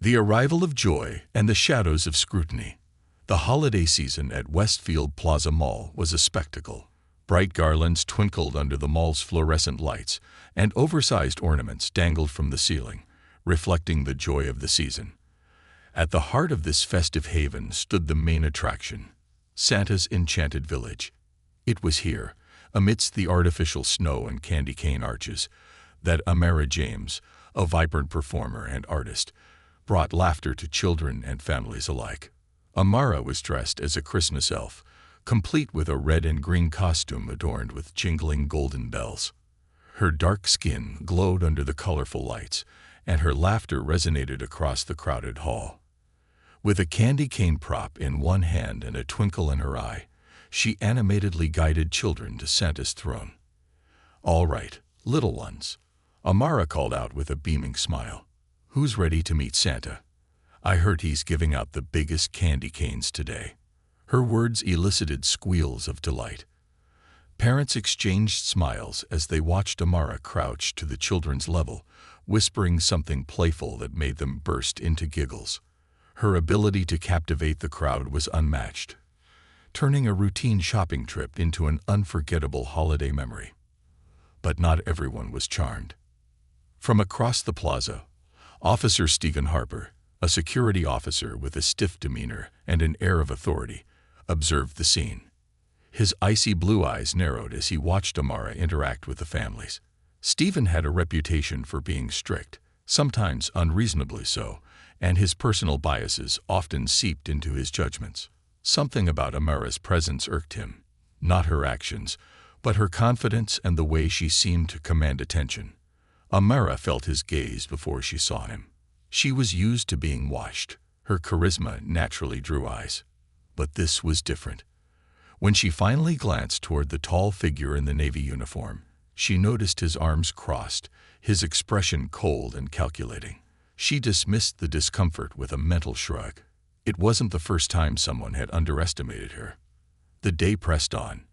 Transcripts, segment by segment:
The arrival of joy and the shadows of scrutiny. The holiday season at Westfield Plaza Mall was a spectacle. Bright garlands twinkled under the mall's fluorescent lights, and oversized ornaments dangled from the ceiling, reflecting the joy of the season. At the heart of this festive haven stood the main attraction, Santa's enchanted village. It was here, amidst the artificial snow and candy cane arches, that Amara James, a vibrant performer and artist, brought laughter to children and families alike. Amara was dressed as a Christmas elf, complete with a red and green costume adorned with jingling golden bells. Her dark skin glowed under the colorful lights, and her laughter resonated across the crowded hall. With a candy cane prop in one hand and a twinkle in her eye, she animatedly guided children to Santa's throne. "All right, little ones," Amara called out with a beaming smile. "Who's ready to meet Santa? I heard he's giving out the biggest candy canes today." Her words elicited squeals of delight. Parents exchanged smiles as they watched Amara crouch to the children's level, whispering something playful that made them burst into giggles. Her ability to captivate the crowd was unmatched, turning a routine shopping trip into an unforgettable holiday memory. But not everyone was charmed. From across the plaza, Officer Stephen Harper, a security officer with a stiff demeanor and an air of authority, observed the scene. His icy blue eyes narrowed as he watched Amara interact with the families. Stephen had a reputation for being strict, sometimes unreasonably so, and his personal biases often seeped into his judgments. Something about Amara's presence irked him, not her actions, but her confidence and the way she seemed to command attention. Amara felt his gaze before she saw him. She was used to being watched. Her charisma naturally drew eyes. But this was different. When she finally glanced toward the tall figure in the navy uniform, she noticed his arms crossed, his expression cold and calculating. She dismissed the discomfort with a mental shrug. It wasn't the first time someone had underestimated her. The day pressed on,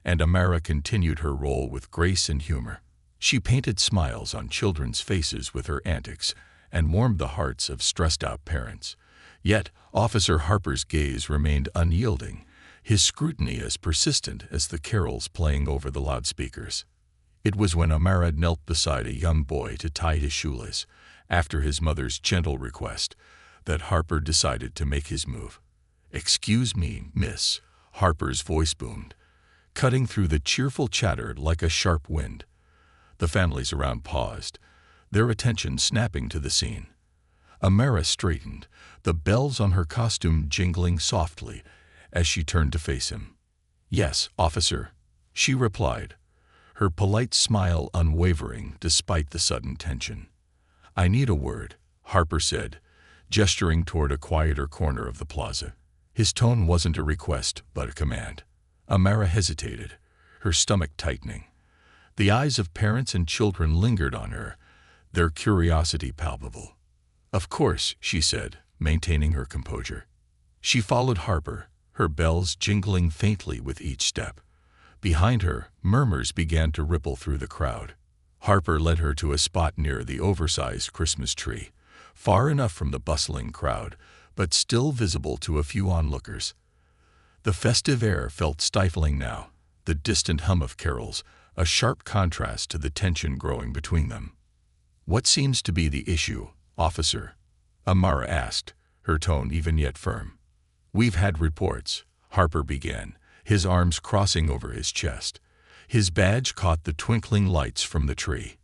and Amara continued her role with grace and humor. She painted smiles on children's faces with her antics and warmed the hearts of stressed-out parents. Yet, Officer Harper's gaze remained unyielding, his scrutiny as persistent as the carols playing over the loudspeakers. It was when Amara knelt beside a young boy to tie his shoelace, after his mother's gentle request, that Harper decided to make his move. "Excuse me, miss," Harper's voice boomed, cutting through the cheerful chatter like a sharp wind. The families around paused, their attention snapping to the scene. Amara straightened, the bells on her costume jingling softly as she turned to face him. "Yes, officer," she replied, her polite smile unwavering despite the sudden tension. "I need a word," Harper said, gesturing toward a quieter corner of the plaza. His tone wasn't a request, but a command. Amara hesitated, her stomach tightening. The eyes of parents and children lingered on her, their curiosity palpable. "Of course," she said, maintaining her composure. She followed Harper, her bells jingling faintly with each step. Behind her, murmurs began to ripple through the crowd. Harper led her to a spot near the oversized Christmas tree, far enough from the bustling crowd, but still visible to a few onlookers. The festive air felt stifling now, the distant hum of carols, a sharp contrast to the tension growing between them. "What seems to be the issue, officer?" Amara asked, her tone even yet firm. "We've had reports," Harper began, his arms crossing over his chest. His badge caught the twinkling lights from the tree.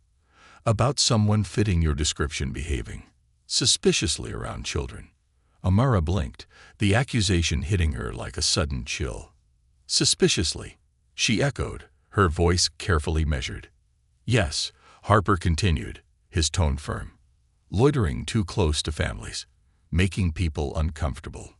"About someone fitting your description behaving suspiciously around children." Amara blinked, the accusation hitting her like a sudden chill. "Suspiciously," she echoed, her voice carefully measured. "Yes," Harper continued, his tone firm. "Loitering too close to families, making people uncomfortable."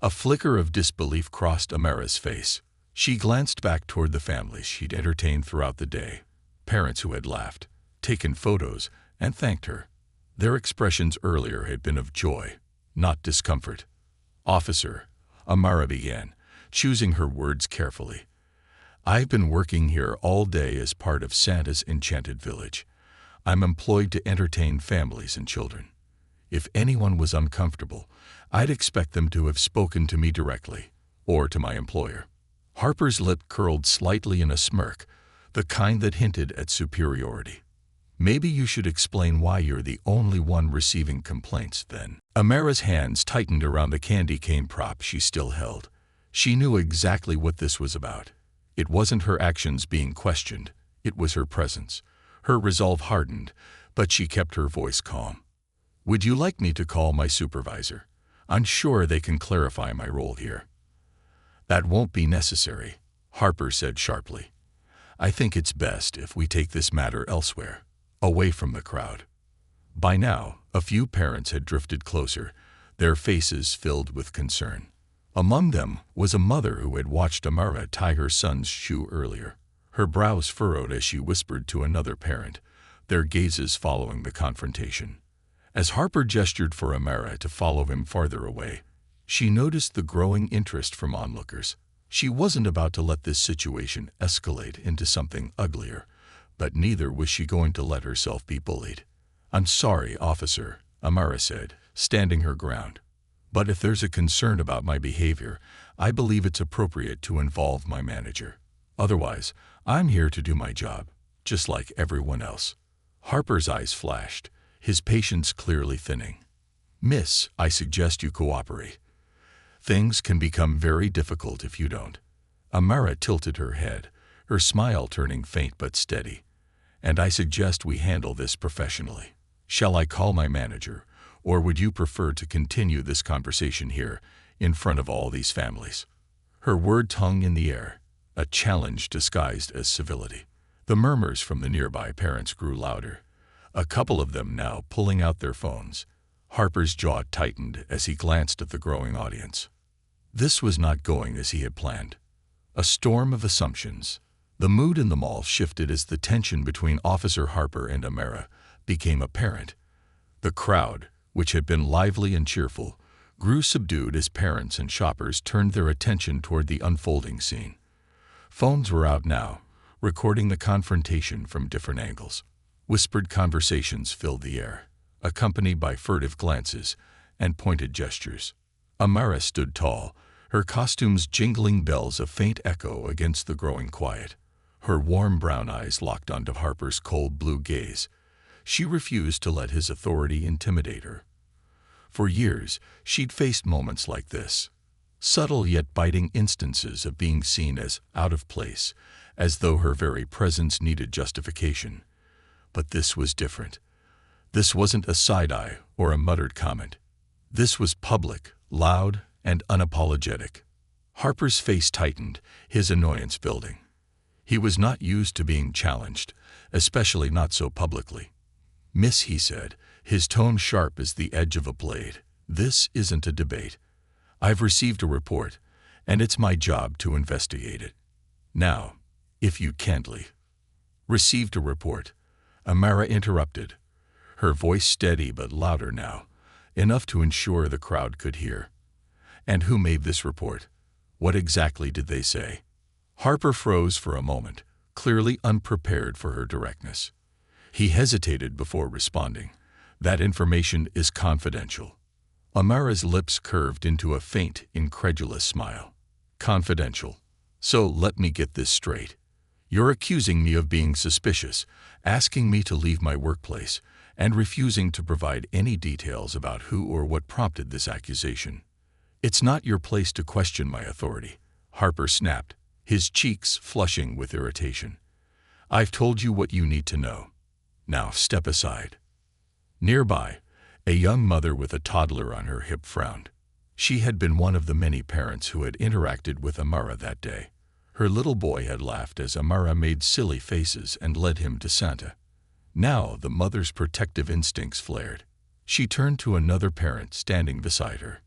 A flicker of disbelief crossed Amara's face. She glanced back toward the families she'd entertained throughout the day, parents who had laughed, taken photos, and thanked her. Their expressions earlier had been of joy, not discomfort. "Officer," Amara began, choosing her words carefully, "I've been working here all day as part of Santa's enchanted village. I'm employed to entertain families and children. If anyone was uncomfortable, I'd expect them to have spoken to me directly, or to my employer. Harper's lip curled slightly in a smirk, the kind that hinted at superiority. Maybe you should explain why you're the only one receiving complaints, then. Amara's hands tightened around the candy cane prop she still held. She knew exactly what this was about. It wasn't her actions being questioned, it was her presence. Her resolve hardened, but she kept her voice calm. Would you like me to call my supervisor? I'm sure they can clarify my role here. That won't be necessary, Harper said sharply. I think it's best if we take this matter elsewhere, away from the crowd. By now, a few parents had drifted closer, their faces filled with concern. Among them was a mother who had watched Amara tie her son's shoe earlier. Her brows furrowed as she whispered to another parent, their gazes following the confrontation. As Harper gestured for Amara to follow him farther away, she noticed the growing interest from onlookers. She wasn't about to let this situation escalate into something uglier, but neither was she going to let herself be bullied. I'm sorry, officer, Amara said, standing her ground. But if there's a concern about my behavior, I believe it's appropriate to involve my manager. Otherwise, I'm here to do my job, just like everyone else. Harper's eyes flashed, his patience clearly thinning. Miss, I suggest you cooperate. Things can become very difficult if you don't. Amara tilted her head, her smile turning faint but steady. And I suggest we handle this professionally. Shall I call my manager, or would you prefer to continue this conversation here, in front of all these families? Her word hung in the air, a challenge disguised as civility. The murmurs from the nearby parents grew louder, a couple of them now pulling out their phones. Harper's jaw tightened as he glanced at the growing audience. This was not going as he had planned. A storm of assumptions. The mood in the mall shifted as the tension between Officer Harper and Amara became apparent. The crowd, which had been lively and cheerful, grew subdued as parents and shoppers turned their attention toward the unfolding scene. Phones were out now, recording the confrontation from different angles. Whispered conversations filled the air, accompanied by furtive glances and pointed gestures. Amara stood tall, her costume's jingling bells a faint echo against the growing quiet. Her warm brown eyes locked onto Harper's cold blue gaze. She refused to let his authority intimidate her. For years, she'd faced moments like this, subtle yet biting instances of being seen as out of place, as though her very presence needed justification. But this was different. This wasn't a side-eye or a muttered comment. This was public, loud, and unapologetic. Harper's face tightened, his annoyance building. He was not used to being challenged, especially not so publicly. Miss, he said, his tone sharp as the edge of a blade, this isn't a debate. I've received a report, and it's my job to investigate it. Now, if you can't leave. Received a report, Amara interrupted, her voice steady but louder now, enough to ensure the crowd could hear. And who made this report? What exactly did they say? Harper froze for a moment, clearly unprepared for her directness. He hesitated before responding. That information is confidential. Amara's lips curved into a faint, incredulous smile. Confidential. So let me get this straight. You're accusing me of being suspicious, asking me to leave my workplace, and refusing to provide any details about who or what prompted this accusation. It's not your place to question my authority, Harper snapped, his cheeks flushing with irritation. I've told you what you need to know. Now step aside. Nearby, a young mother with a toddler on her hip frowned. She had been one of the many parents who had interacted with Amara that day. Her little boy had laughed as Amara made silly faces and led him to Santa. Now the mother's protective instincts flared. She turned to another parent standing beside her.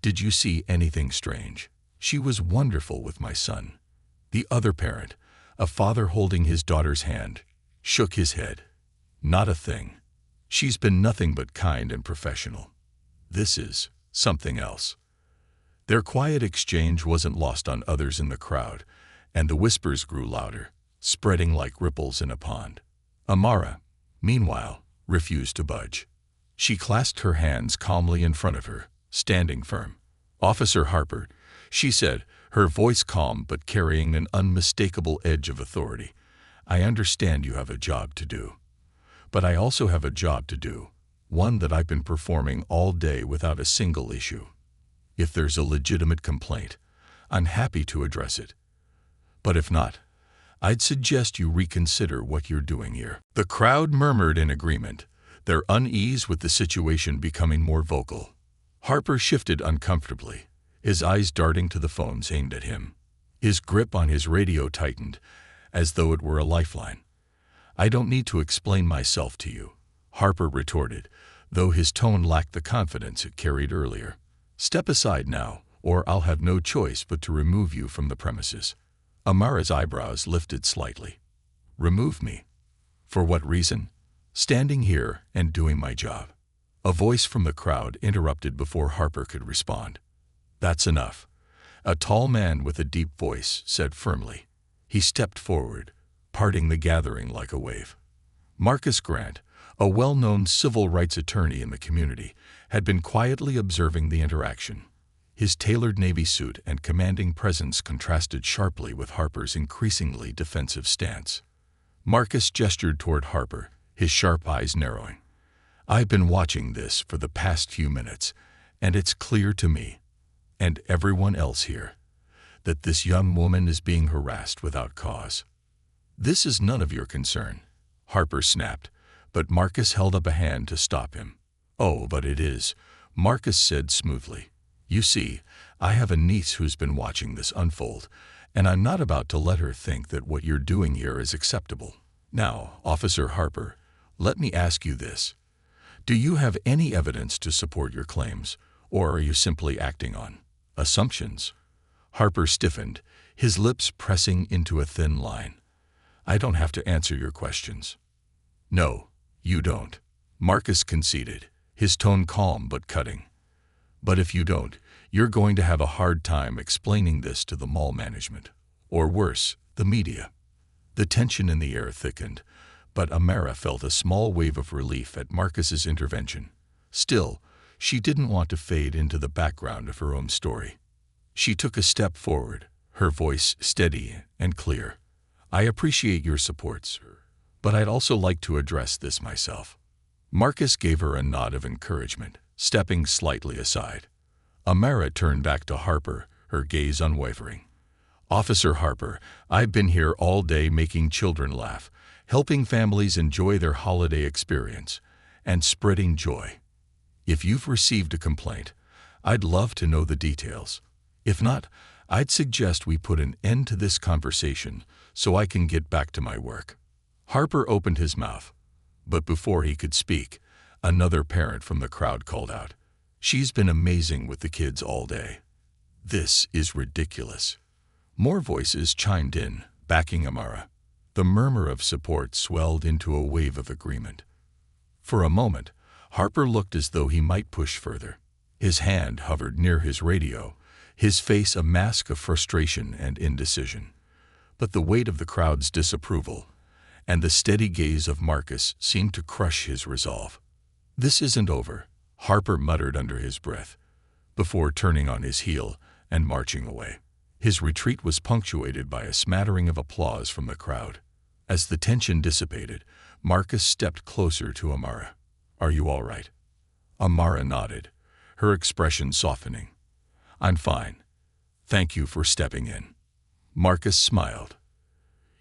Did you see anything strange? She was wonderful with my son. The other parent, a father holding his daughter's hand, shook his head. Not a thing. She's been nothing but kind and professional. This is something else. Their quiet exchange wasn't lost on others in the crowd, and the whispers grew louder, spreading like ripples in a pond. Amara, meanwhile, refused to budge. She clasped her hands calmly in front of her, standing firm. "Officer Harper," she said, her voice calm but carrying an unmistakable edge of authority, "I understand you have a job to do. But I also have a job to do, one that I've been performing all day without a single issue. If there's a legitimate complaint, I'm happy to address it. But if not, I'd suggest you reconsider what you're doing here." The crowd murmured in agreement, their unease with the situation becoming more vocal. Harper shifted uncomfortably, his eyes darting to the phones aimed at him. His grip on his radio tightened, as though it were a lifeline. "I don't need to explain myself to you," Harper retorted, though his tone lacked the confidence it carried earlier. "Step aside now, or I'll have no choice but to remove you from the premises." Amara's eyebrows lifted slightly. "Remove me? For what reason?" "Standing here and doing my job." A voice from the crowd interrupted before Harper could respond. "That's enough," a tall man with a deep voice said firmly. He stepped forward, parting the gathering like a wave. Marcus Grant, a well-known civil rights attorney in the community, had been quietly observing the interaction. His tailored navy suit and commanding presence contrasted sharply with Harper's increasingly defensive stance. Marcus gestured toward Harper, his sharp eyes narrowing. "I've been watching this for the past few minutes, and it's clear to me, and everyone else here, that this young woman is being harassed without cause." "This is none of your concern," Harper snapped, but Marcus held up a hand to stop him. "Oh, but it is," Marcus said smoothly. "You see, I have a niece who's been watching this unfold, and I'm not about to let her think that what you're doing here is acceptable. Now, Officer Harper, let me ask you this. Do you have any evidence to support your claims, or are you simply acting on assumptions?" Harper stiffened, his lips pressing into a thin line. "I don't have to answer your questions." "No, you don't," Marcus conceded, his tone calm but cutting. "But if you don't, you're going to have a hard time explaining this to the mall management, or worse, the media." The tension in the air thickened, but Amara felt a small wave of relief at Marcus's intervention. Still, she didn't want to fade into the background of her own story. She took a step forward, her voice steady and clear. "I appreciate your support, sir, but I'd also like to address this myself." Marcus gave her a nod of encouragement, stepping slightly aside. Amara turned back to Harper, her gaze unwavering. "Officer Harper, I've been here all day making children laugh, helping families enjoy their holiday experience, and spreading joy. If you've received a complaint, I'd love to know the details. If not, I'd suggest we put an end to this conversation so I can get back to my work." Harper opened his mouth, but before he could speak, another parent from the crowd called out, "She's been amazing with the kids all day." "This is ridiculous." More voices chimed in, backing Amara. The murmur of support swelled into a wave of agreement. For a moment, Harper looked as though he might push further. His hand hovered near his radio, his face a mask of frustration and indecision. But the weight of the crowd's disapproval and the steady gaze of Marcus seemed to crush his resolve. "This isn't over," Harper muttered under his breath, before turning on his heel and marching away. His retreat was punctuated by a smattering of applause from the crowd. As the tension dissipated, Marcus stepped closer to Amara. "Are you all right?" Amara nodded, her expression softening. "I'm fine. Thank you for stepping in." Marcus smiled.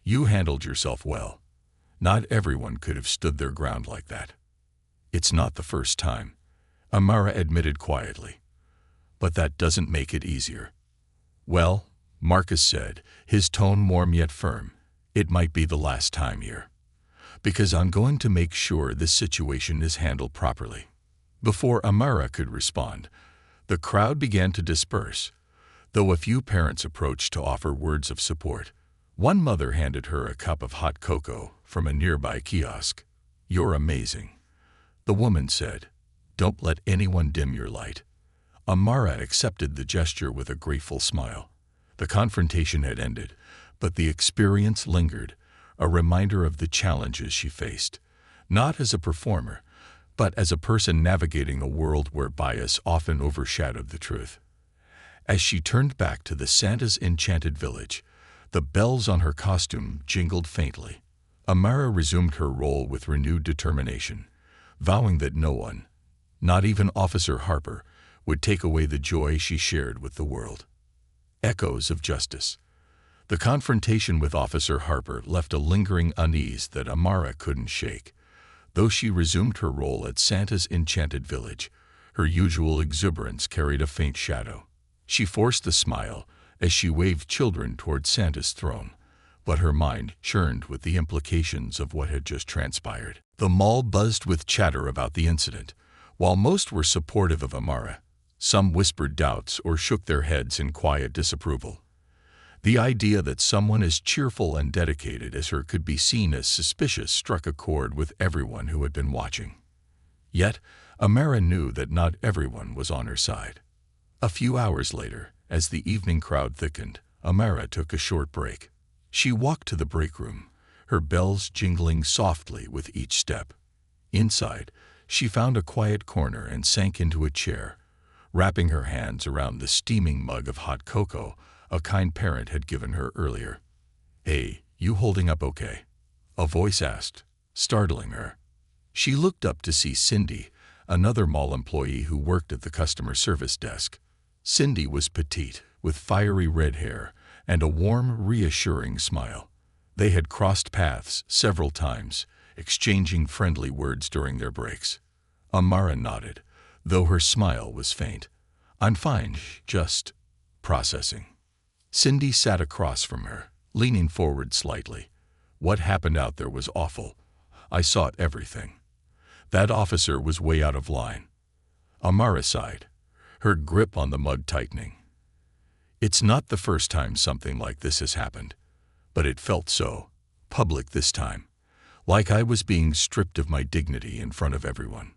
"You handled yourself well. Not everyone could have stood their ground like that." "It's not the first time," Amara admitted quietly. "But that doesn't make it easier." "Well," Marcus said, his tone warm yet firm, "it might be the last time here. Because I'm going to make sure this situation is handled properly." Before Amara could respond, the crowd began to disperse, though a few parents approached to offer words of support. One mother handed her a cup of hot cocoa from a nearby kiosk. "You're amazing," the woman said. "Don't let anyone dim your light." Amara accepted the gesture with a grateful smile. The confrontation had ended, but the experience lingered, a reminder of the challenges she faced, not as a performer, but as a person navigating a world where bias often overshadowed the truth. As she turned back to the Santa's enchanted village, the bells on her costume jingled faintly. Amara resumed her role with renewed determination, vowing that no one, not even Officer Harper, would take away the joy she shared with the world. Echoes of justice. The confrontation with Officer Harper left a lingering unease that Amara couldn't shake. Though she resumed her role at Santa's enchanted village, her usual exuberance carried a faint shadow. She forced a smile as she waved children toward Santa's throne, but her mind churned with the implications of what had just transpired. The mall buzzed with chatter about the incident. While most were supportive of Amara, some whispered doubts or shook their heads in quiet disapproval. The idea that someone as cheerful and dedicated as her could be seen as suspicious struck a chord with everyone who had been watching. Yet, Amara knew that not everyone was on her side. A few hours later, as the evening crowd thickened, Amara took a short break. She walked to the break room, her bells jingling softly with each step. Inside, she found a quiet corner and sank into a chair, wrapping her hands around the steaming mug of hot cocoa a kind parent had given her earlier. "Hey, you holding up okay?" a voice asked, startling her. She looked up to see Cindy, another mall employee who worked at the customer service desk. Cindy was petite, with fiery red hair and a warm, reassuring smile. They had crossed paths several times, exchanging friendly words during their breaks. Amara nodded, though her smile was faint. "I'm fine, just processing." Cindy sat across from her, leaning forward slightly. "What happened out there was awful. I saw everything. That officer was way out of line." Amara sighed, her grip on the mug tightening. "It's not the first time something like this has happened, but it felt so public this time, like I was being stripped of my dignity in front of everyone."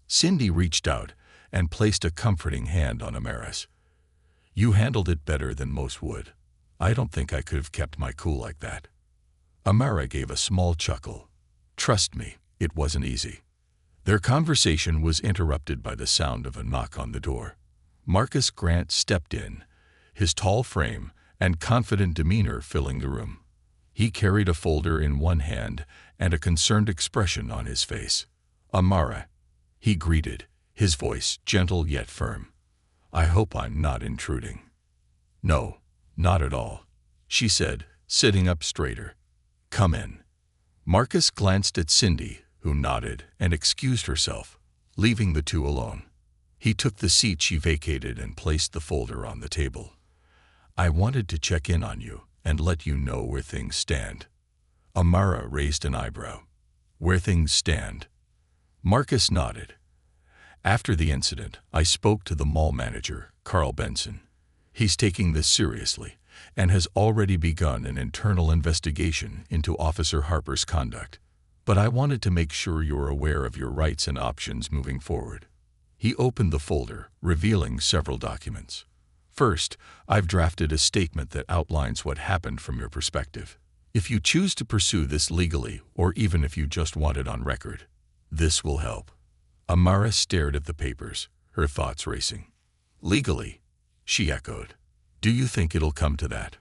Cindy reached out and placed a comforting hand on Amara's. "You handled it better than most would. I don't think I could have kept my cool like that." Amara gave a small chuckle. "Trust me, it wasn't easy." Their conversation was interrupted by the sound of a knock on the door. Marcus Grant stepped in, his tall frame and confident demeanor filling the room. He carried a folder in one hand and a concerned expression on his face. "Amara," he greeted, his voice gentle yet firm. "I hope I'm not intruding." "No, not at all," she said, sitting up straighter. "Come in." Marcus glanced at Cindy, who nodded and excused herself, leaving the two alone. He took the seat she vacated and placed the folder on the table. "I wanted to check in on you and let you know where things stand." Amara raised an eyebrow. "Where things stand?" Marcus nodded. "After the incident, I spoke to the mall manager, Carl Benson. He's taking this seriously and has already begun an internal investigation into Officer Harper's conduct. But I wanted to make sure you're aware of your rights and options moving forward." He opened the folder, revealing several documents. "First, I've drafted a statement that outlines what happened from your perspective. If you choose to pursue this legally, or even if you just want it on record, this will help." Amara stared at the papers, her thoughts racing. "Legally?" she echoed. "Do you think it'll come to that?"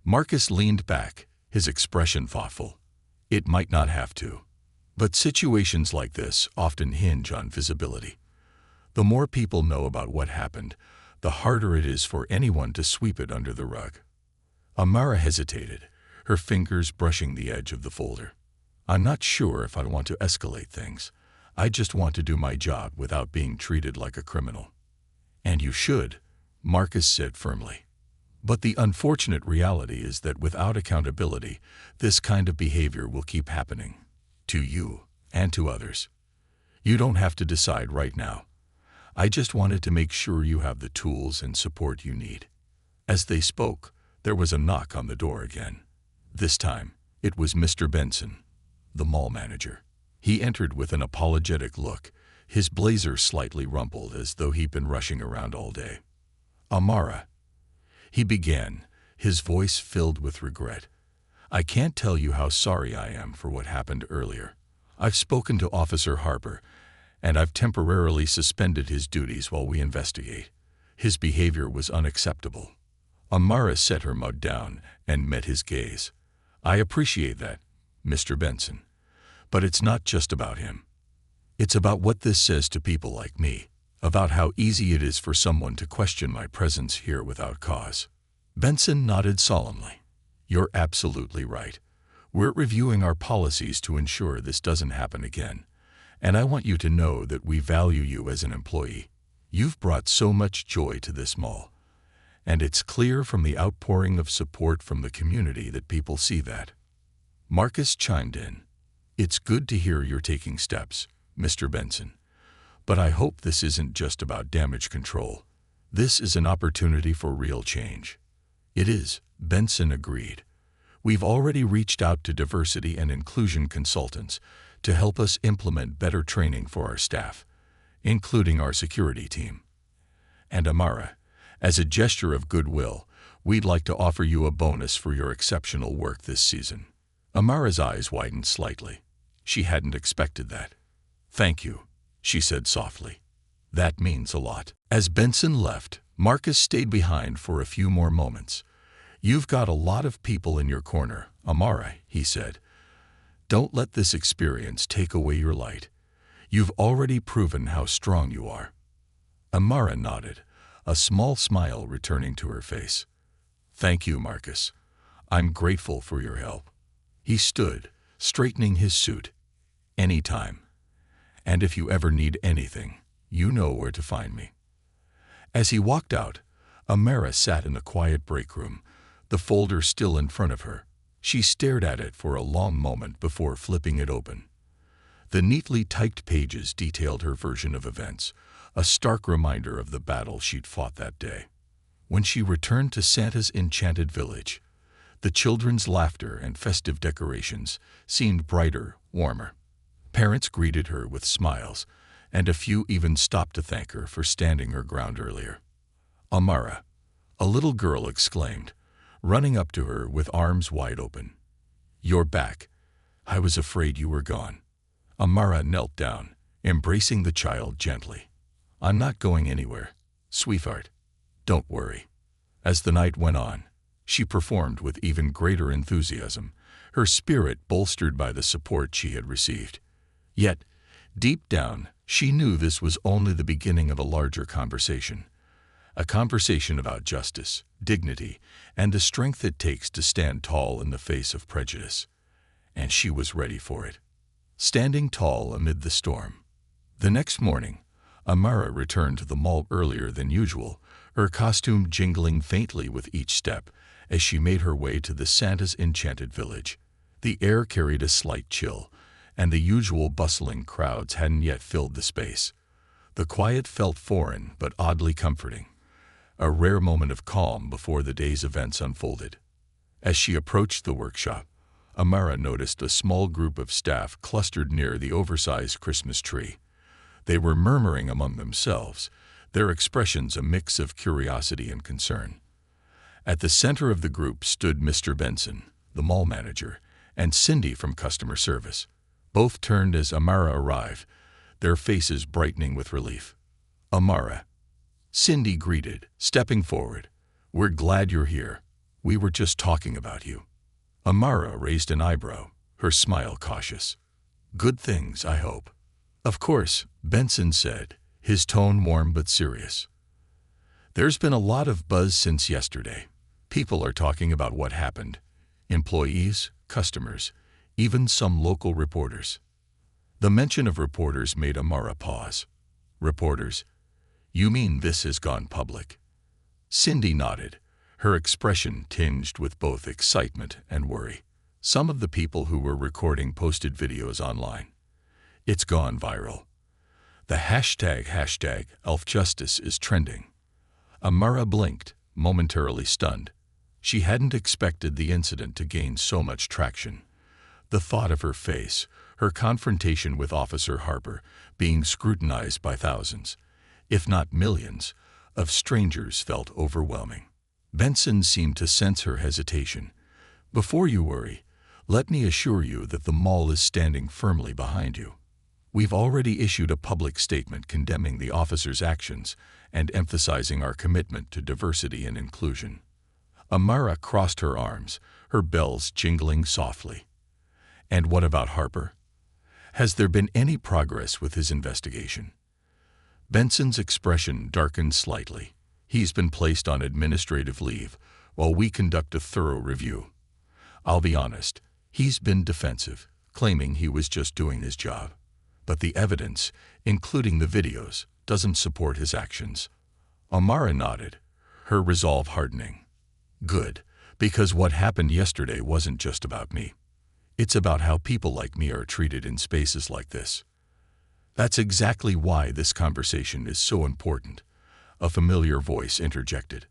Marcus leaned back, his expression thoughtful. "It might not have to. But situations like this often hinge on visibility. The more people know about what happened, the harder it is for anyone to sweep it under the rug." Amara hesitated, her fingers brushing the edge of the folder. "I'm not sure if I want to escalate things. I just want to do my job without being treated like a criminal." "And you should," Marcus said firmly. "But the unfortunate reality is that without accountability, this kind of behavior will keep happening. To you and to others. You don't have to decide right now. I just wanted to make sure you have the tools and support you need." As they spoke, there was a knock on the door again. This time, it was Mr. Benson, the mall manager. He entered with an apologetic look, his blazer slightly rumpled as though he'd been rushing around all day. "Amara," he began, his voice filled with regret. "I can't tell you how sorry I am for what happened earlier. I've spoken to Officer Harper, and I've temporarily suspended his duties while we investigate. His behavior was unacceptable. Amara set her mug down and met his gaze. I appreciate that, Mr. Benson. But it's not just about him. It's about what this says to people like me, about how easy it is for someone to question my presence here without cause. Benson nodded solemnly. You're absolutely right. We're reviewing our policies to ensure this doesn't happen again. And I want you to know that we value you as an employee. You've brought so much joy to this mall. And it's clear from the outpouring of support from the community that people see that. Marcus chimed in. It's good to hear you're taking steps, Mr. Benson. But I hope this isn't just about damage control. This is an opportunity for real change. It is, Benson agreed. We've already reached out to diversity and inclusion consultants to help us implement better training for our staff, including our security team. And Amara, as a gesture of goodwill, we'd like to offer you a bonus for your exceptional work this season. Amara's eyes widened slightly. She hadn't expected that. Thank you, she said softly. That means a lot. As Benson left, Marcus stayed behind for a few more moments. You've got a lot of people in your corner, Amara, he said. Don't let this experience take away your light. You've already proven how strong you are. Amara nodded, a small smile returning to her face. Thank you, Marcus. I'm grateful for your help. He stood, straightening his suit. Anytime. And if you ever need anything, you know where to find me. As he walked out, Amara sat in the quiet break room, the folder still in front of her. She stared at it for a long moment before flipping it open. The neatly typed pages detailed her version of events, a stark reminder of the battle she'd fought that day. When she returned to Santa's enchanted village, the children's laughter and festive decorations seemed brighter, warmer. Parents greeted her with smiles, and a few even stopped to thank her for standing her ground earlier. Amara, a little girl exclaimed, running up to her with arms wide open. You're back. I was afraid you were gone. Amara knelt down, embracing the child gently. I'm not going anywhere, sweetheart. Don't worry. As the night went on, she performed with even greater enthusiasm, her spirit bolstered by the support she had received. Yet, deep down, she knew this was only the beginning of a larger conversation. A conversation about justice, dignity, and the strength it takes to stand tall in the face of prejudice. And she was ready for it. Standing tall amid the storm. The next morning, Amara returned to the mall earlier than usual, her costume jingling faintly with each step as she made her way to the Santa's enchanted village. The air carried a slight chill, and the usual bustling crowds hadn't yet filled the space. The quiet felt foreign but oddly comforting, a rare moment of calm before the day's events unfolded. As she approached the workshop, Amara noticed a small group of staff clustered near the oversized Christmas tree. They were murmuring among themselves, their expressions a mix of curiosity and concern. At the center of the group stood Mr. Benson, the mall manager, and Cindy from customer service. Both turned as Amara arrived, their faces brightening with relief. Amara, Cindy greeted, stepping forward. We're glad you're here. We were just talking about you. Amara raised an eyebrow, her smile cautious. Good things, I hope. Of course, Benson said, his tone warm but serious. There's been a lot of buzz since yesterday. People are talking about what happened. Employees, customers, even some local reporters. The mention of reporters made Amara pause. Reporters? You mean this has gone public? Cindy nodded, her expression tinged with both excitement and worry. Some of the people who were recording posted videos online. It's gone viral. The hashtag #ElfJustice is trending. Amara blinked, momentarily stunned. She hadn't expected the incident to gain so much traction. The thought of her face, her confrontation with Officer Harper, being scrutinized by thousands, if not millions, of strangers felt overwhelming. Benson seemed to sense her hesitation. Before you worry, let me assure you that the mall is standing firmly behind you. We've already issued a public statement condemning the officer's actions and emphasizing our commitment to diversity and inclusion. Amara crossed her arms, her bells jingling softly. And what about Harper? Has there been any progress with his investigation? Benson's expression darkened slightly. He's been placed on administrative leave while we conduct a thorough review. I'll be honest, he's been defensive, claiming he was just doing his job. But the evidence, including the videos, doesn't support his actions. Amara nodded, her resolve hardening. Good, because what happened yesterday wasn't just about me. It's about how people like me are treated in spaces like this. That's exactly why this conversation is so important, a familiar voice interjected.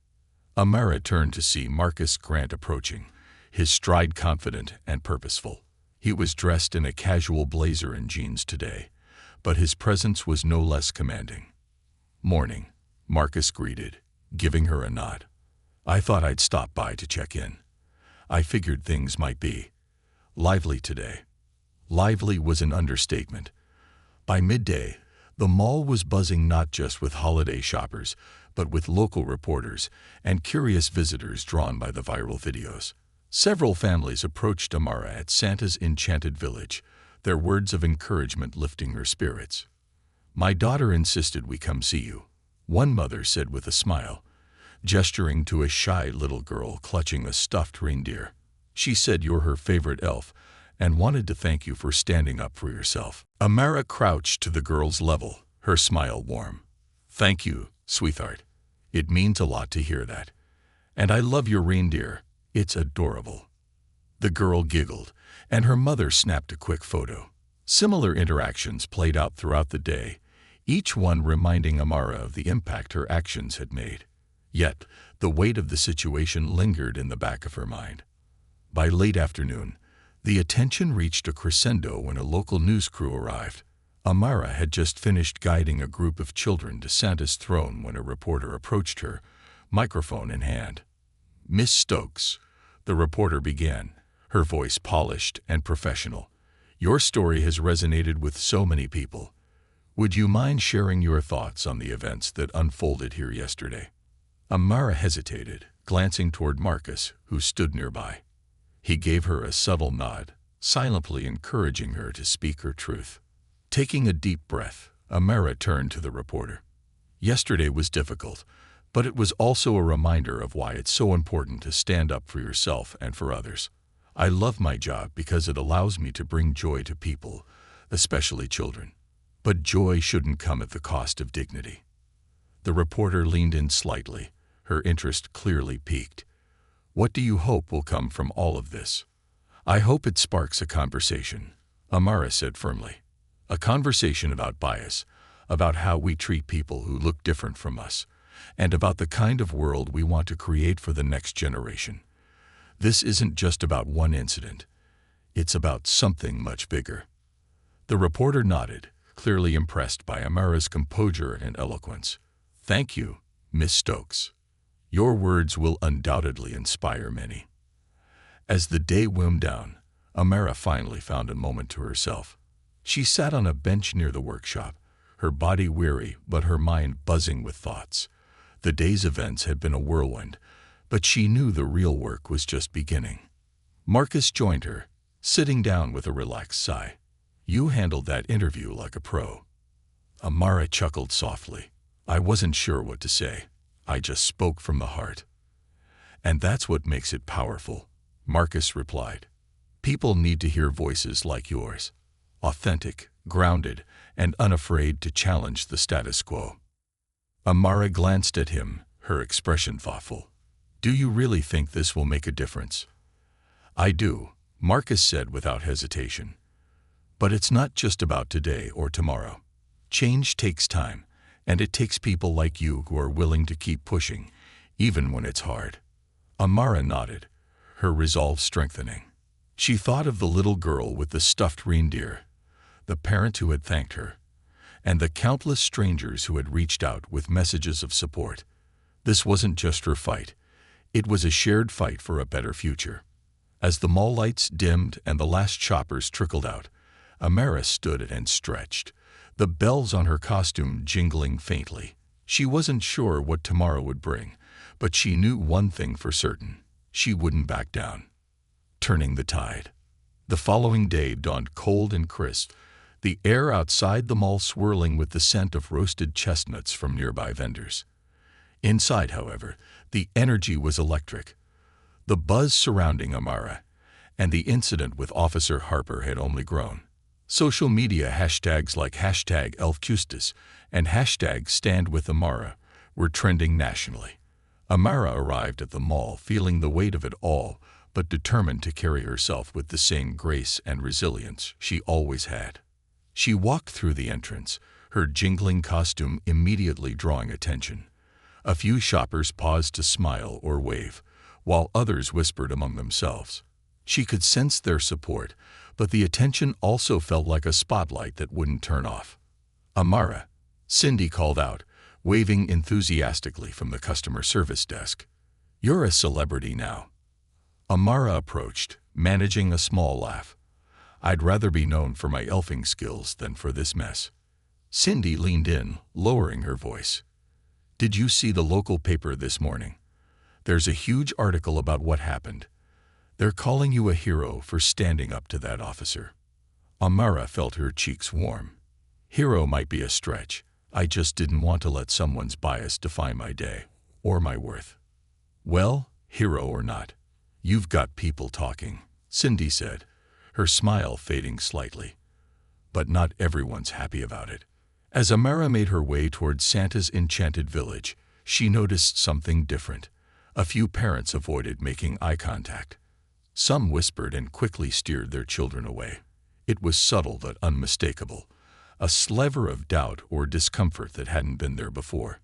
Amara turned to see Marcus Grant approaching, his stride confident and purposeful. He was dressed in a casual blazer and jeans today, but his presence was no less commanding. "Morning," Marcus greeted, giving her a nod. "I thought I'd stop by to check in. I figured things might be lively today." Lively was an understatement. By midday, the mall was buzzing not just with holiday shoppers, but with local reporters and curious visitors drawn by the viral videos. Several families approached Amara at Santa's enchanted village, their words of encouragement lifting her spirits. "My daughter insisted we come see you," one mother said with a smile, gesturing to a shy little girl clutching a stuffed reindeer. "She said you're her favorite elf and wanted to thank you for standing up for yourself." Amara crouched to the girl's level, her smile warm. "Thank you, sweetheart. It means a lot to hear that. And I love your reindeer. It's adorable." The girl giggled, and her mother snapped a quick photo. Similar interactions played out throughout the day, each one reminding Amara of the impact her actions had made. Yet, the weight of the situation lingered in the back of her mind. By late afternoon, the attention reached a crescendo when a local news crew arrived. Amara had just finished guiding a group of children to Santa's throne when a reporter approached her, microphone in hand. "Miss Stokes," the reporter began, her voice polished and professional, "your story has resonated with so many people. Would you mind sharing your thoughts on the events that unfolded here yesterday?" Amara hesitated, glancing toward Marcus, who stood nearby. He gave her a subtle nod, silently encouraging her to speak her truth. Taking a deep breath, Amara turned to the reporter. "Yesterday was difficult, but it was also a reminder of why it's so important to stand up for yourself and for others. I love my job because it allows me to bring joy to people, especially children. But joy shouldn't come at the cost of dignity." The reporter leaned in slightly, her interest clearly piqued. "What do you hope will come from all of this?" "I hope it sparks a conversation," Amara said firmly. "A conversation about bias, about how we treat people who look different from us, and about the kind of world we want to create for the next generation. This isn't just about one incident. It's about something much bigger." The reporter nodded, clearly impressed by Amara's composure and eloquence. "Thank you, Miss Stokes. Your words will undoubtedly inspire many." As the day wound down, Amara finally found a moment to herself. She sat on a bench near the workshop, her body weary but her mind buzzing with thoughts. The day's events had been a whirlwind, but she knew the real work was just beginning. Marcus joined her, sitting down with a relaxed sigh. "You handled that interview like a pro." Amara chuckled softly. "I wasn't sure what to say. I just spoke from the heart." "And that's what makes it powerful," Marcus replied. "People need to hear voices like yours, authentic, grounded, and unafraid to challenge the status quo." Amara glanced at him, her expression thoughtful. "Do you really think this will make a difference?" "I do," Marcus said without hesitation. "But it's not just about today or tomorrow. Change takes time, and it takes people like you who are willing to keep pushing, even when it's hard." Amara nodded, her resolve strengthening. She thought of the little girl with the stuffed reindeer, the parent who had thanked her, and the countless strangers who had reached out with messages of support. This wasn't just her fight. It was a shared fight for a better future. As the mall lights dimmed and the last shoppers trickled out, Amara stood and stretched, the bells on her costume jingling faintly. She wasn't sure what tomorrow would bring, but she knew one thing for certain: she wouldn't back down. Turning the tide. The following day dawned cold and crisp, the air outside the mall swirling with the scent of roasted chestnuts from nearby vendors. Inside, however, the energy was electric. The buzz surrounding Amara and the incident with Officer Harper had only grown. Social media hashtags like #ElfJustice and #StandWithAmara were trending nationally. Amara arrived at the mall feeling the weight of it all, but determined to carry herself with the same grace and resilience she always had. She walked through the entrance, her jingling costume immediately drawing attention. A few shoppers paused to smile or wave, while others whispered among themselves. She could sense their support, but the attention also felt like a spotlight that wouldn't turn off. "Amara," Cindy called out, waving enthusiastically from the customer service desk. "You're a celebrity now." Amara approached, managing a small laugh. "I'd rather be known for my elfing skills than for this mess." Cindy leaned in, lowering her voice. "Did you see the local paper this morning? There's a huge article about what happened. They're calling you a hero for standing up to that officer." Amara felt her cheeks warm. Hero might be a stretch. I just didn't want to let someone's bias define my day or my worth. "Well, hero or not, you've got people talking," Cindy said, her smile fading slightly. "But not everyone's happy about it." As Amara made her way toward Santa's enchanted village, she noticed something different. A few parents avoided making eye contact. Some whispered and quickly steered their children away. It was subtle but unmistakable, a sliver of doubt or discomfort that hadn't been there before.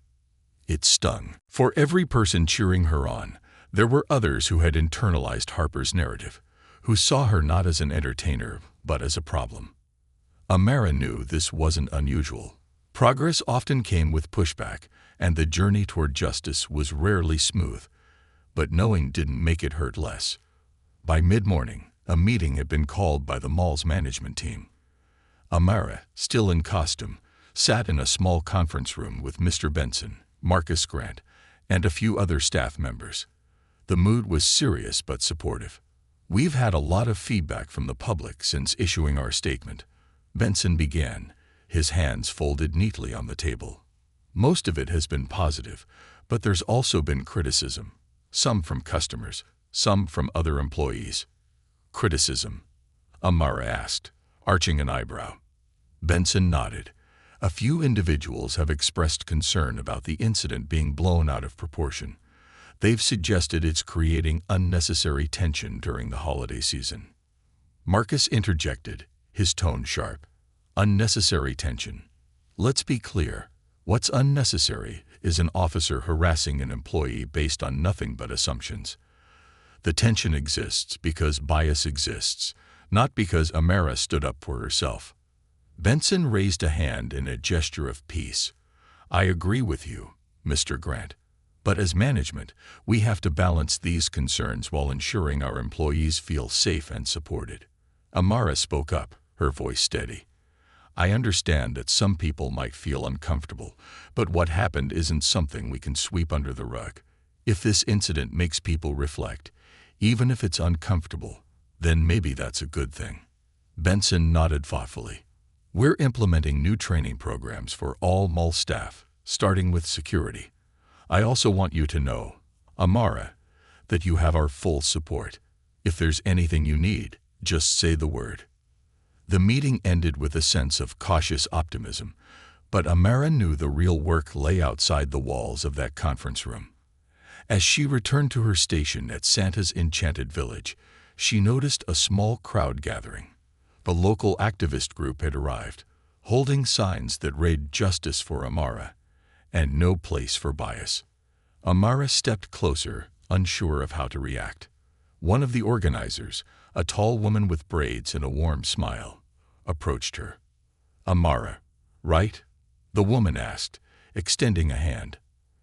It stung. For every person cheering her on, there were others who had internalized Harper's narrative, who saw her not as an entertainer, but as a problem. Amara knew this wasn't unusual. Progress often came with pushback, and the journey toward justice was rarely smooth, but knowing didn't make it hurt less. By mid-morning, a meeting had been called by the mall's management team. Amara, still in costume, sat in a small conference room with Mr. Benson, Marcus Grant, and a few other staff members. The mood was serious but supportive. "We've had a lot of feedback from the public since issuing our statement," Benson began, his hands folded neatly on the table. "Most of it has been positive, but there's also been criticism, some from customers, some from other employees." "Criticism?" Amara asked, arching an eyebrow. Benson nodded. "A few individuals have expressed concern about the incident being blown out of proportion. They've suggested it's creating unnecessary tension during the holiday season." Marcus interjected, his tone sharp. "Unnecessary tension. Let's be clear. What's unnecessary is an officer harassing an employee based on nothing but assumptions. The tension exists because bias exists, not because Amara stood up for herself." Benson raised a hand in a gesture of peace. "I agree with you, Mr. Grant. But as management, we have to balance these concerns while ensuring our employees feel safe and supported." Amara spoke up, her voice steady. "I understand that some people might feel uncomfortable, but what happened isn't something we can sweep under the rug. If this incident makes people reflect, even if it's uncomfortable, then maybe that's a good thing." Benson nodded thoughtfully. "We're implementing new training programs for all mall staff, starting with security. I also want you to know, Amara, that you have our full support. If there's anything you need, just say the word." The meeting ended with a sense of cautious optimism, but Amara knew the real work lay outside the walls of that conference room. As she returned to her station at Santa's enchanted village, she noticed a small crowd gathering. The local activist group had arrived, holding signs that read "Justice for Amara" and "No place for bias." Amara stepped closer, unsure of how to react. One of the organizers, a tall woman with braids and a warm smile, approached her. "Amara, right?" the woman asked, extending a hand.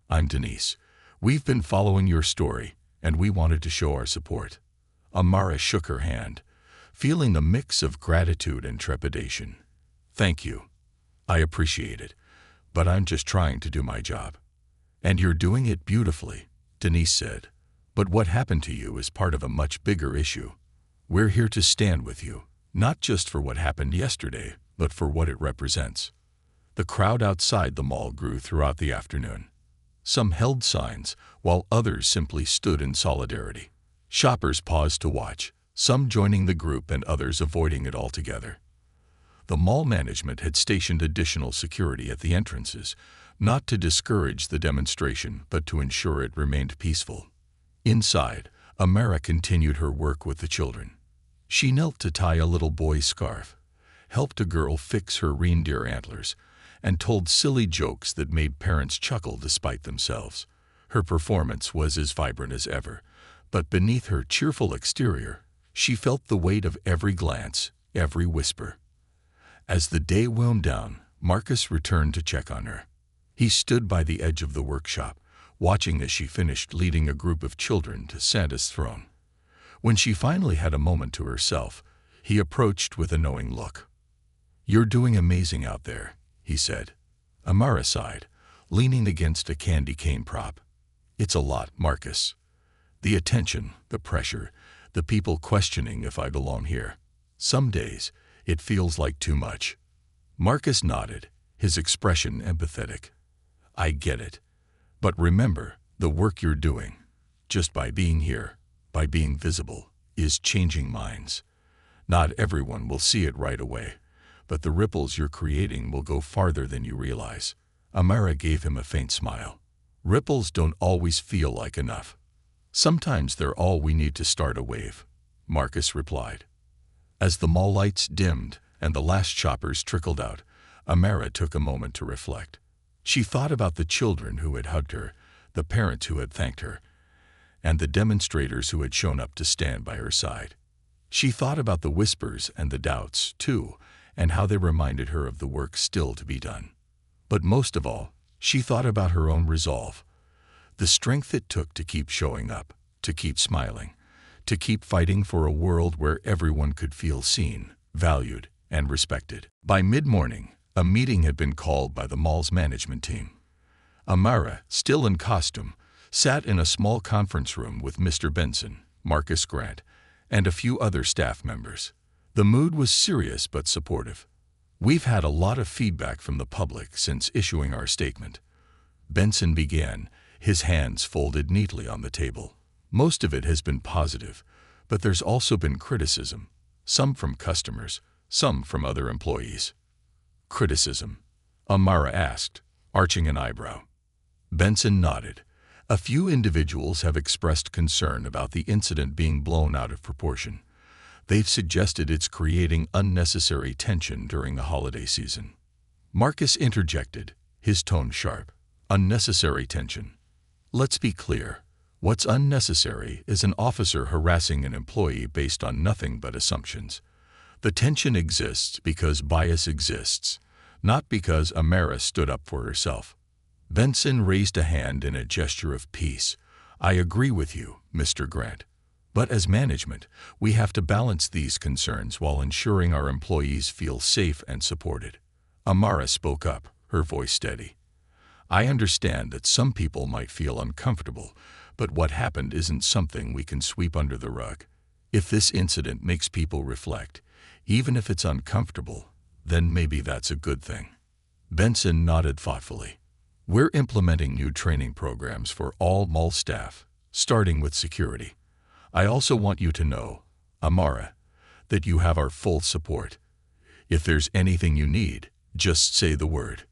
"I'm Denise. We've been following your story, and we wanted to show our support." Amara shook her hand, feeling a mix of gratitude and trepidation. "Thank you. I appreciate it, but I'm just trying to do my job." "And you're doing it beautifully," Denise said. "But what happened to you is part of a much bigger issue. We're here to stand with you, not just for what happened yesterday, but for what it represents." The crowd outside the mall grew throughout the afternoon. Some held signs, while others simply stood in solidarity. Shoppers paused to watch, some joining the group and others avoiding it altogether. The mall management had stationed additional security at the entrances, not to discourage the demonstration, but to ensure it remained peaceful. Inside, Amara continued her work with the children. She knelt to tie a little boy's scarf, helped a girl fix her reindeer antlers, and told silly jokes that made parents chuckle despite themselves. Her performance was as vibrant as ever, but beneath her cheerful exterior, she felt the weight of every glance, every whisper. As the day wound down, Marcus returned to check on her. He stood by the edge of the workshop, watching as she finished leading a group of children to Santa's throne. When she finally had a moment to herself, he approached with a knowing look. "You're doing amazing out there," he said. Amara sighed, leaning against a candy cane prop. "It's a lot, Marcus. The attention, the pressure, the people questioning if I belong here. Some days, it feels like too much." Marcus nodded, his expression empathetic. "I get it. But remember, the work you're doing, just by being here, by being visible, is changing minds. Not everyone will see it right away, but the ripples you're creating will go farther than you realize." Amara gave him a faint smile. "Ripples don't always feel like enough. Sometimes they're all we need to start a wave," Marcus replied. As the mall lights dimmed and the last shoppers trickled out, Amara took a moment to reflect. She thought about the children who had hugged her, the parents who had thanked her, and the demonstrators who had shown up to stand by her side. She thought about the whispers and the doubts, too, and how they reminded her of the work still to be done. But most of all, she thought about her own resolve, the strength it took to keep showing up, to keep smiling, to keep fighting for a world where everyone could feel seen, valued, and respected. By mid-morning, a meeting had been called by the mall's management team. Amara, still in costume, sat in a small conference room with Mr. Benson, Marcus Grant, and a few other staff members. The mood was serious but supportive. "We've had a lot of feedback from the public since issuing our statement," Benson began, his hands folded neatly on the table. "Most of it has been positive, but there's also been criticism, some from customers, some from other employees." "Criticism?" Amara asked, arching an eyebrow. Benson nodded. "A few individuals have expressed concern about the incident being blown out of proportion. They've suggested it's creating unnecessary tension during the holiday season." Marcus interjected, his tone sharp. "Unnecessary tension? Let's be clear. What's unnecessary is an officer harassing an employee based on nothing but assumptions. The tension exists because bias exists, not because Amara stood up for herself." Benson raised a hand in a gesture of peace. "I agree with you, Mr. Grant. But as management, we have to balance these concerns while ensuring our employees feel safe and supported." Amara spoke up, her voice steady. "I understand that some people might feel uncomfortable, but what happened isn't something we can sweep under the rug. If this incident makes people reflect, even if it's uncomfortable, then maybe that's a good thing." Benson nodded thoughtfully. "We're implementing new training programs for all mall staff, starting with security. I also want you to know, Amara, that you have our full support. If there's anything you need, just say the word."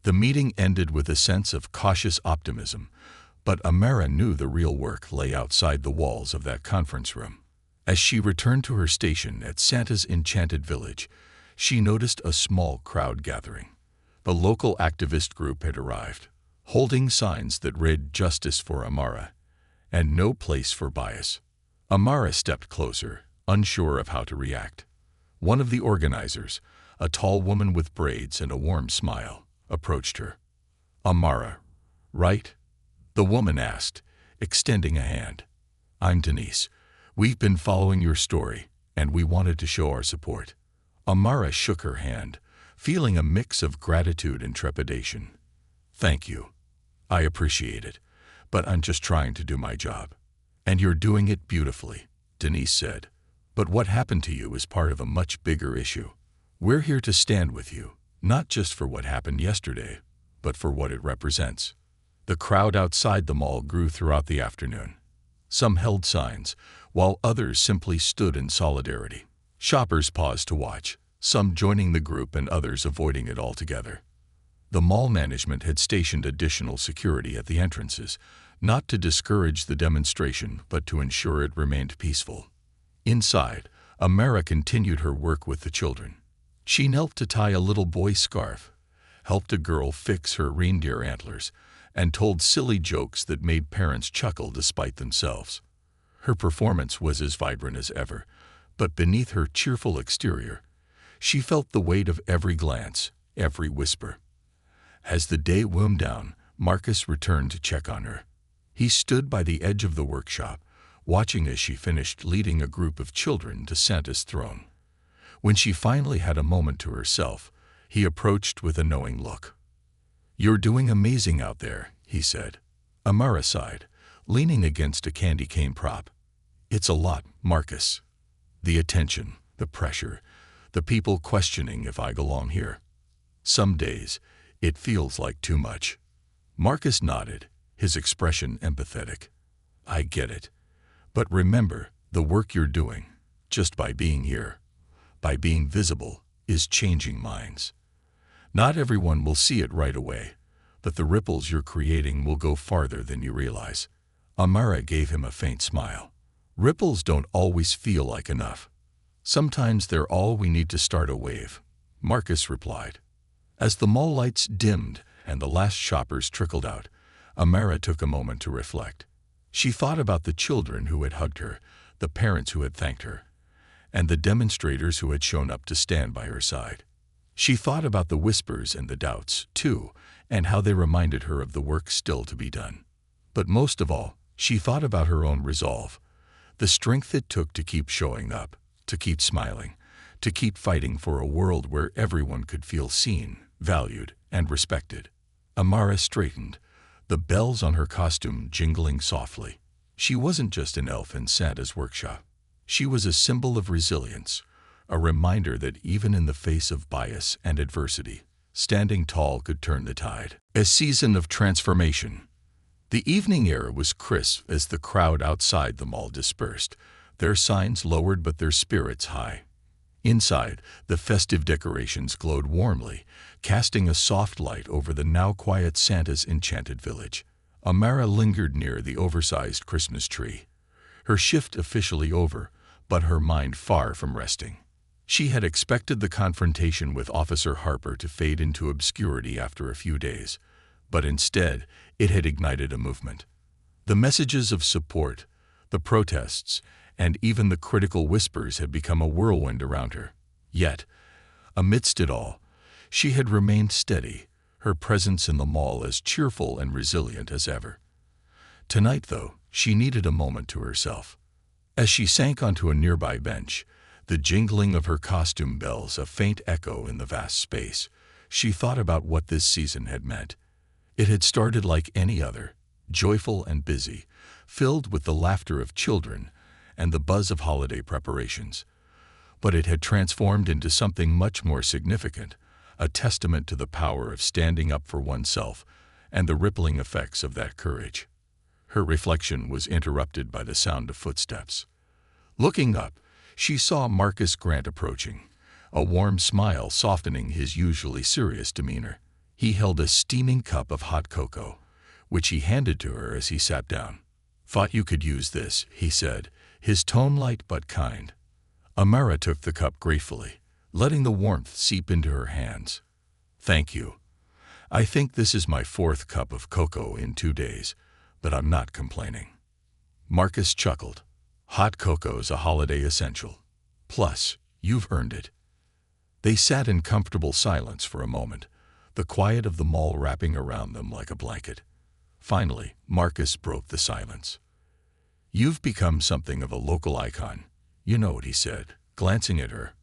The meeting ended with a sense of cautious optimism, but Amara knew the real work lay outside the walls of that conference room. As she returned to her station at Santa's Enchanted Village, she noticed a small crowd gathering. The local activist group had arrived, holding signs that read "Justice for Amara" and "No place for bias." Amara stepped closer, unsure of how to react. One of the organizers, a tall woman with braids and a warm smile, approached her. "Amara, right?" the woman asked, extending a hand. "I'm Denise. We've been following your story, and we wanted to show our support." Amara shook her hand, feeling a mix of gratitude and trepidation. "Thank you. I appreciate it, but I'm just trying to do my job." "And you're doing it beautifully," Denise said. "But what happened to you is part of a much bigger issue. We're here to stand with you, not just for what happened yesterday, but for what it represents." The crowd outside the mall grew throughout the afternoon. Some held signs, while others simply stood in solidarity. Shoppers paused to watch, some joining the group and others avoiding it altogether. The mall management had stationed additional security at the entrances, not to discourage the demonstration, but to ensure it remained peaceful. Inside, Amara continued her work with the children. She knelt to tie a little boy's scarf, helped a girl fix her reindeer antlers, and told silly jokes that made parents chuckle despite themselves. Her performance was as vibrant as ever, but beneath her cheerful exterior, she felt the weight of every glance, every whisper. As the day wound down, Marcus returned to check on her. He stood by the edge of the workshop, watching as she finished leading a group of children to Santa's throne. When she finally had a moment to herself, he approached with a knowing look. "You're doing amazing out there," he said. Amara sighed, leaning against a candy cane prop. "It's a lot, Marcus. The attention, the pressure, the people questioning if I belong here. Some days, it feels like too much." Marcus nodded, his expression empathetic. "I get it. But remember, the work you're doing, just by being here, by being visible, is changing minds. Not everyone will see it right away, but the ripples you're creating will go farther than you realize." Amara gave him a faint smile. "Ripples don't always feel like enough. Sometimes they're all we need to start a wave," Marcus replied. As the mall lights dimmed and the last shoppers trickled out, Amara took a moment to reflect. She thought about the children who had hugged her, the parents who had thanked her, and the demonstrators who had shown up to stand by her side. She thought about the whispers and the doubts, too, and how they reminded her of the work still to be done. But most of all, she thought about her own resolve, the strength it took to keep showing up, to keep smiling, to keep fighting for a world where everyone could feel seen, valued, and respected. Amara straightened, the bells on her costume jingling softly. She wasn't just an elf in Santa's workshop. She was a symbol of resilience, a reminder that even in the face of bias and adversity, standing tall could turn the tide. A season of transformation. The evening air was crisp as the crowd outside the mall dispersed, their signs lowered but their spirits high. Inside, the festive decorations glowed warmly, casting a soft light over the now quiet Santa's enchanted village. Amara lingered near the oversized Christmas tree. Her shift officially over, but her mind far from resting. She had expected the confrontation with Officer Harper to fade into obscurity after a few days, but instead it had ignited a movement. The messages of support, the protests, and even the critical whispers had become a whirlwind around her. Yet, amidst it all, she had remained steady, her presence in the mall as cheerful and resilient as ever. Tonight, though, she needed a moment to herself. As she sank onto a nearby bench, the jingling of her costume bells a faint echo in the vast space, she thought about what this season had meant. It had started like any other, joyful and busy, filled with the laughter of children and the buzz of holiday preparations. But it had transformed into something much more significant, a testament to the power of standing up for oneself and the rippling effects of that courage. Her reflection was interrupted by the sound of footsteps. Looking up, she saw Marcus Grant approaching, a warm smile softening his usually serious demeanor. He held a steaming cup of hot cocoa, which he handed to her as he sat down. "Thought you could use this," he said, his tone light but kind. Amara took the cup gratefully, letting the warmth seep into her hands. "Thank you. I think this is my 4th cup of cocoa in 2 days, but I'm not complaining." Marcus chuckled. "Hot cocoa's a holiday essential. Plus, you've earned it." They sat in comfortable silence for a moment, the quiet of the mall wrapping around them like a blanket. Finally, Marcus broke the silence. "You've become something of a local icon. You know what," he said, glancing at her.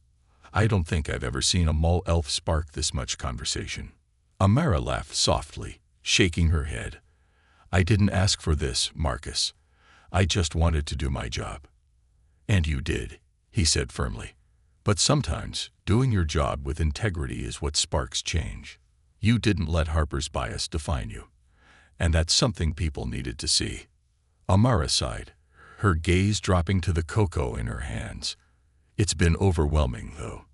"I don't think I've ever seen a mall elf spark this much conversation." Amara laughed softly, shaking her head. "I didn't ask for this, Marcus. I just wanted to do my job." "And you did," he said firmly. "But sometimes, doing your job with integrity is what sparks change. You didn't let Harper's bias define you. And that's something people needed to see." Amara sighed, her gaze dropping to the cocoa in her hands. "It's been overwhelming, though.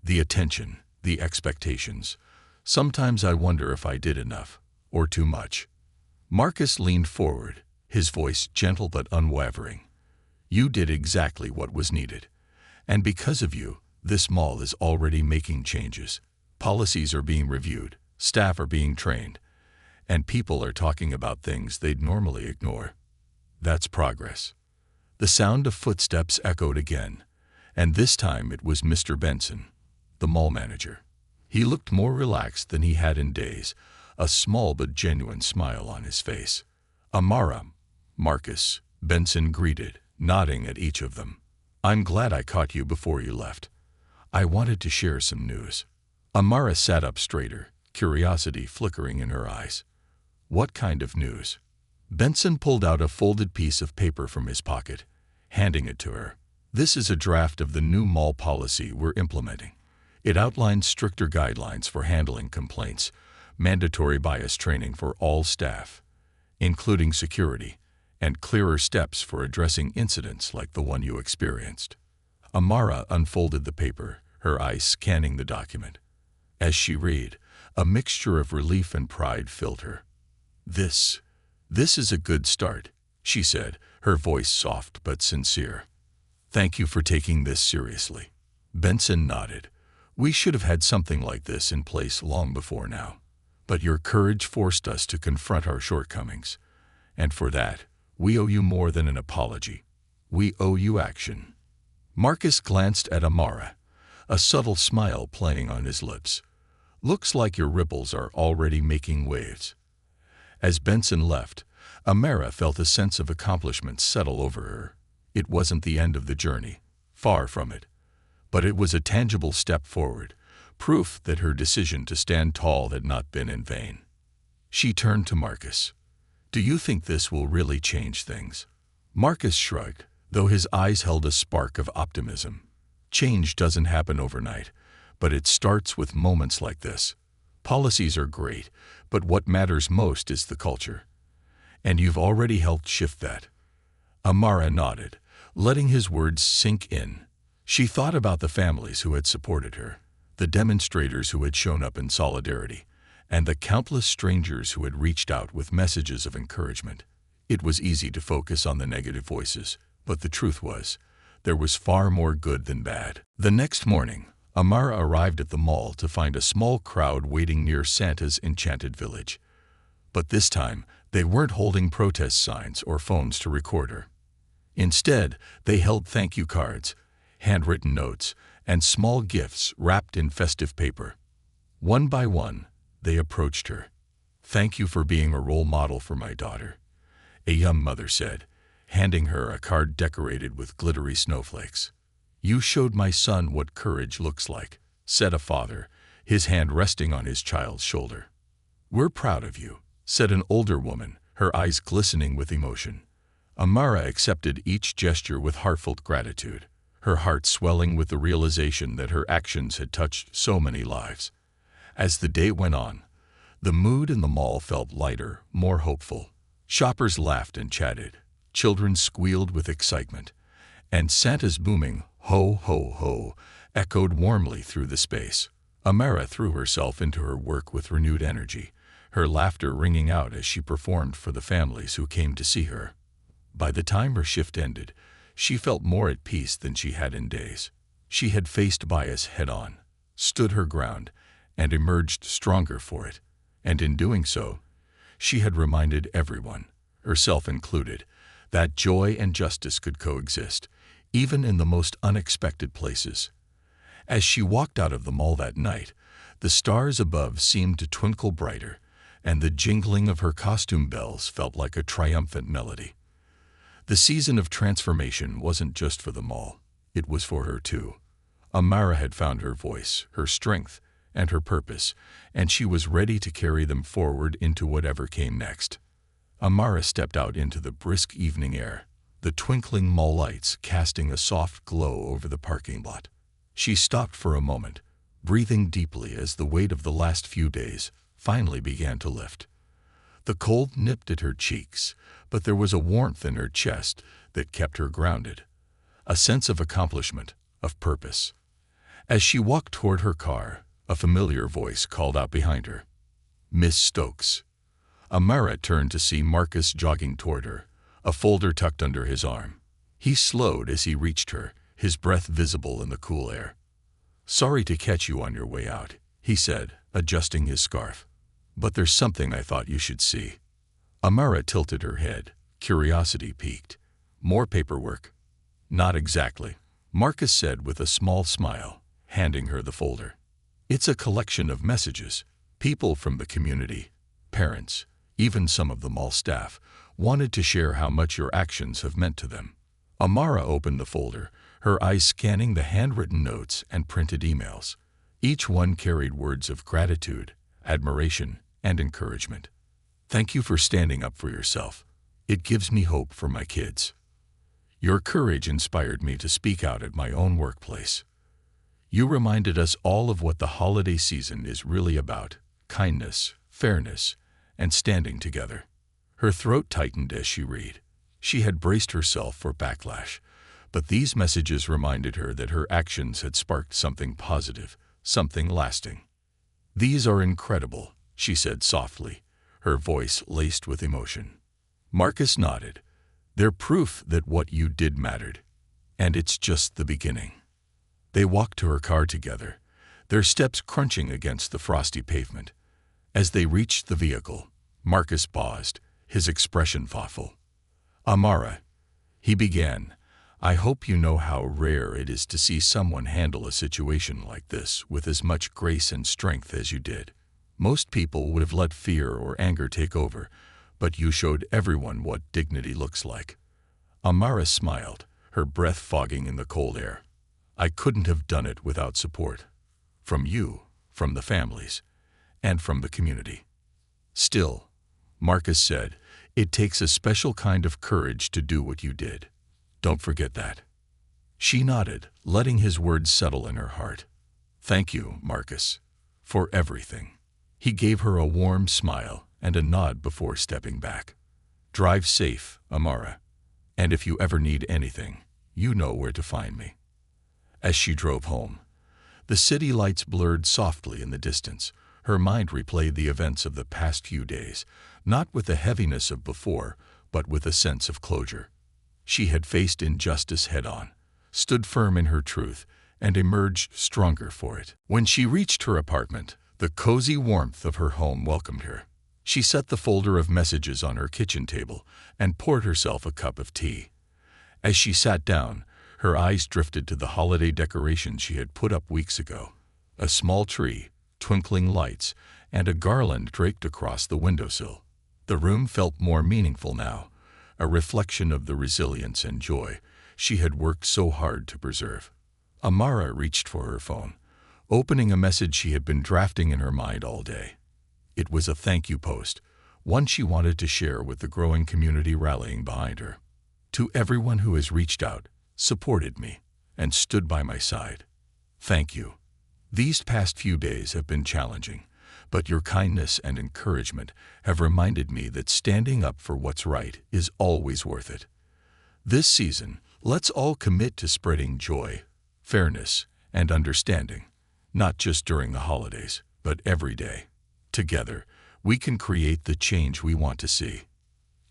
The attention, the expectations. Sometimes I wonder if I did enough, or too much." Marcus leaned forward, his voice gentle but unwavering. "You did exactly what was needed. And because of you, this mall is already making changes. Policies are being reviewed, staff are being trained, and people are talking about things they'd normally ignore. That's progress." The sound of footsteps echoed again, and this time it was Mr. Benson, the mall manager. He looked more relaxed than he had in days, a small but genuine smile on his face. "Amara, Marcus," Benson greeted, nodding at each of them. "I'm glad I caught you before you left. I wanted to share some news." Amara sat up straighter, curiosity flickering in her eyes. "What kind of news?" Benson pulled out a folded piece of paper from his pocket, handing it to her. "This is a draft of the new mall policy we're implementing. It outlines stricter guidelines for handling complaints, mandatory bias training for all staff, including security, and clearer steps for addressing incidents like the one you experienced." Amara unfolded the paper, her eyes scanning the document. As she read, a mixture of relief and pride filled her. This is a good start," she said, her voice soft but sincere. "Thank you for taking this seriously." Benson nodded. "We should have had something like this in place long before now. But your courage forced us to confront our shortcomings. And for that, we owe you more than an apology. We owe you action." Marcus glanced at Amara, a subtle smile playing on his lips. "Looks like your ripples are already making waves." As Benson left, Amara felt a sense of accomplishment settle over her. It wasn't the end of the journey, far from it. But it was a tangible step forward, proof that her decision to stand tall had not been in vain. She turned to Marcus. "Do you think this will really change things?" Marcus shrugged, though his eyes held a spark of optimism. "Change doesn't happen overnight, but it starts with moments like this. Policies are great, but what matters most is the culture. And you've already helped shift that." Amara nodded, letting his words sink in. She thought about the families who had supported her, the demonstrators who had shown up in solidarity, and the countless strangers who had reached out with messages of encouragement. It was easy to focus on the negative voices, but the truth was, there was far more good than bad. The next morning, Amara arrived at the mall to find a small crowd waiting near Santa's enchanted village. But this time, they weren't holding protest signs or phones to record her. Instead, they held thank you cards, handwritten notes, and small gifts wrapped in festive paper. One by one, they approached her. "Thank you for being a role model for my daughter," a young mother said, handing her a card decorated with glittery snowflakes. "You showed my son what courage looks like," said a father, his hand resting on his child's shoulder. "We're proud of you," said an older woman, her eyes glistening with emotion. Amara accepted each gesture with heartfelt gratitude, her heart swelling with the realization that her actions had touched so many lives. As the day went on, the mood in the mall felt lighter, more hopeful. Shoppers laughed and chatted, children squealed with excitement, and Santa's booming "ho, ho, ho" echoed warmly through the space. Amara threw herself into her work with renewed energy, her laughter ringing out as she performed for the families who came to see her. By the time her shift ended, she felt more at peace than she had in days. She had faced bias head-on, stood her ground, and emerged stronger for it. And in doing so, she had reminded everyone, herself included, that joy and justice could coexist, even in the most unexpected places. As she walked out of the mall that night, the stars above seemed to twinkle brighter, and the jingling of her costume bells felt like a triumphant melody. The season of transformation wasn't just for the mall. It was for her too. Amara had found her voice, her strength, and her purpose, and she was ready to carry them forward into whatever came next. Amara stepped out into the brisk evening air, the twinkling mall lights casting a soft glow over the parking lot. She stopped for a moment, breathing deeply as the weight of the last few days finally began to lift. The cold nipped at her cheeks, but there was a warmth in her chest that kept her grounded, a sense of accomplishment, of purpose. As she walked toward her car, a familiar voice called out behind her, "Miss Stokes." Amara turned to see Marcus jogging toward her, a folder tucked under his arm. He slowed as he reached her, his breath visible in the cool air. "Sorry to catch you on your way out," he said, adjusting his scarf. "But there's something I thought you should see." Amara tilted her head, curiosity piqued. "More paperwork?" "Not exactly," Marcus said with a small smile, handing her the folder. "It's a collection of messages. People from the community, parents, even some of the mall staff, wanted to share how much your actions have meant to them." Amara opened the folder, her eyes scanning the handwritten notes and printed emails. Each one carried words of gratitude, admiration, and encouragement. "Thank you for standing up for yourself. It gives me hope for my kids. Your courage inspired me to speak out at my own workplace. You reminded us all of what the holiday season is really about: kindness, fairness, and standing together." Her throat tightened as she read. She had braced herself for backlash, but these messages reminded her that her actions had sparked something positive, something lasting. "These are incredible," she said softly, her voice laced with emotion. Marcus nodded. "They're proof that what you did mattered, and it's just the beginning." They walked to her car together, their steps crunching against the frosty pavement. As they reached the vehicle, Marcus paused, his expression thoughtful. "Amara," he began, "I hope you know how rare it is to see someone handle a situation like this with as much grace and strength as you did. Most people would have let fear or anger take over, but you showed everyone what dignity looks like." Amara smiled, her breath fogging in the cold air. "I couldn't have done it without support. From you, from the families, and from the community." "Still," Marcus said, "it takes a special kind of courage to do what you did. Don't forget that." She nodded, letting his words settle in her heart. "Thank you, Marcus, for everything." He gave her a warm smile and a nod before stepping back. "Drive safe, Amara, and if you ever need anything, you know where to find me." As she drove home, the city lights blurred softly in the distance. Her mind replayed the events of the past few days, not with the heaviness of before, but with a sense of closure. She had faced injustice head-on, stood firm in her truth, and emerged stronger for it. When she reached her apartment, the cozy warmth of her home welcomed her. She set the folder of messages on her kitchen table and poured herself a cup of tea. As she sat down, her eyes drifted to the holiday decorations she had put up weeks ago. A small tree, twinkling lights, and a garland draped across the windowsill. The room felt more meaningful now, a reflection of the resilience and joy she had worked so hard to preserve. Amara reached for her phone, opening a message she had been drafting in her mind all day. It was a thank you post, one she wanted to share with the growing community rallying behind her. "To everyone who has reached out, supported me, and stood by my side, thank you. These past few days have been challenging, but your kindness and encouragement have reminded me that standing up for what's right is always worth it. This season, let's all commit to spreading joy, fairness, and understanding, not just during the holidays, but every day. Together, we can create the change we want to see."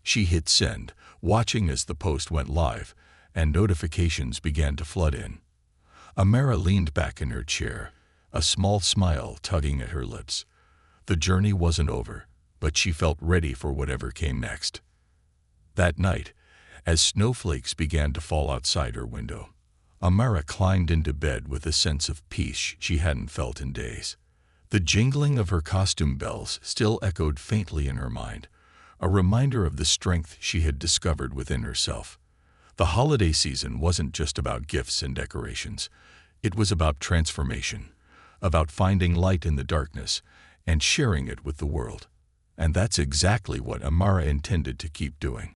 She hit send, watching as the post went live, and notifications began to flood in. Amara leaned back in her chair, a small smile tugging at her lips. The journey wasn't over, but she felt ready for whatever came next. That night, as snowflakes began to fall outside her window, Amara climbed into bed with a sense of peace she hadn't felt in days. The jingling of her costume bells still echoed faintly in her mind, a reminder of the strength she had discovered within herself. The holiday season wasn't just about gifts and decorations. It was about transformation, about finding light in the darkness and sharing it with the world. And that's exactly what Amara intended to keep doing.